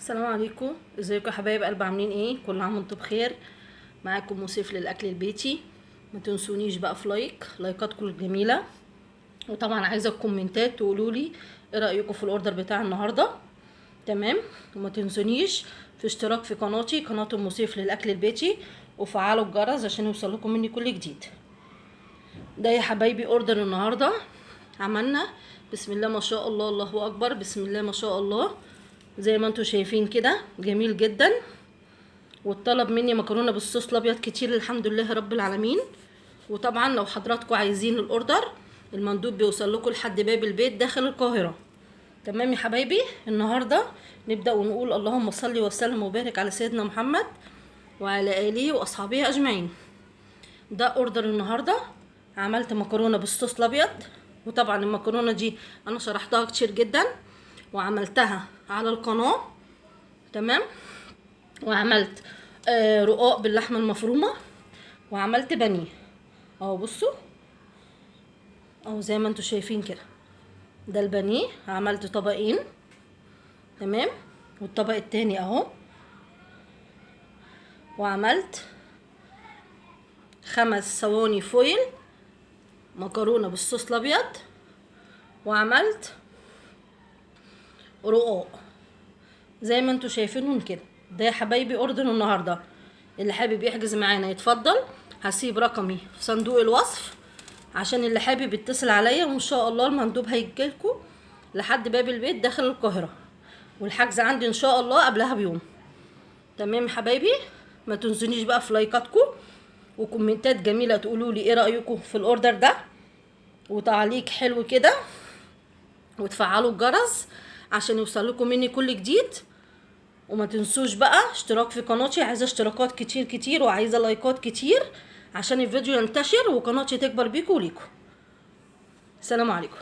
السلام عليكم، ازيكم يا حبايب قلب؟ عاملين ايه؟ كل عام وانتم بخير. معاكم موسيف للاكل البيتي. ما تنسونيش بقى في لايكاتكم الجميله، وطبعا عايزه الكومنتات تقولوا لي ايه رايكم في الاوردر بتاع النهارده. تمام. وما تنسونيش في اشتراك في قناتي قناه موسيف للاكل البيتي، وفعلوا الجرس عشان يوصلكم مني كل جديد. ده يا حبايبي اوردر النهارده. عملنا بسم الله ما شاء الله، الله اكبر، بسم الله ما شاء الله، زي ما انتم شايفين كده جميل جدا. والطلب مني مكرونه بالصوص الابيض كتير، الحمد لله رب العالمين. وطبعا لو حضراتكم عايزين الاوردر، المندوب بيوصل لكم لحد باب البيت داخل القاهره. تمام يا حبايبي. النهارده نبدا ونقول اللهم صل وسلم وبارك على سيدنا محمد وعلى اله واصحابه اجمعين. ده اوردر النهارده. عملت مكرونه بالصوص الابيض، وطبعا المكرونه دي انا شرحتها كتير جدا وعملتها على القناه. تمام. وعملت رقاق باللحمه المفرومه، وعملت بانيه اهو. بصوا اهو زي ما انتم شايفين كده، ده البانيه. عملت طبقين. تمام. والطبق التاني اهو. وعملت 5 صواني فويل مكرونه بالصوص الابيض، وعملت رقاق زي ما انتم شايفينهم كده. ده يا حبايبي اوردر النهارده. اللي حابب يحجز معانا يتفضل. هسيب رقمي في صندوق الوصف عشان اللي حابب يتصل عليا، وان شاء الله المندوب هيجيلكوا لحد باب البيت داخل القاهره. والحجز عندي ان شاء الله قبلها بيوم. تمام يا حبايبي. ما تنسونيش بقى في لايكاتكم وكومنتات جميله تقولوا لي ايه رايكم في الاوردر ده، وتعليق حلو كده، وتفعلوا الجرس عشان يوصل لكم مني كل جديد. وما تنسوش بقى اشتراك في قناتي، عايزه اشتراكات كتير كتير وعايزه لايكات كتير عشان الفيديو ينتشر وقناتي تكبر بيكم وليكم. السلام عليكم.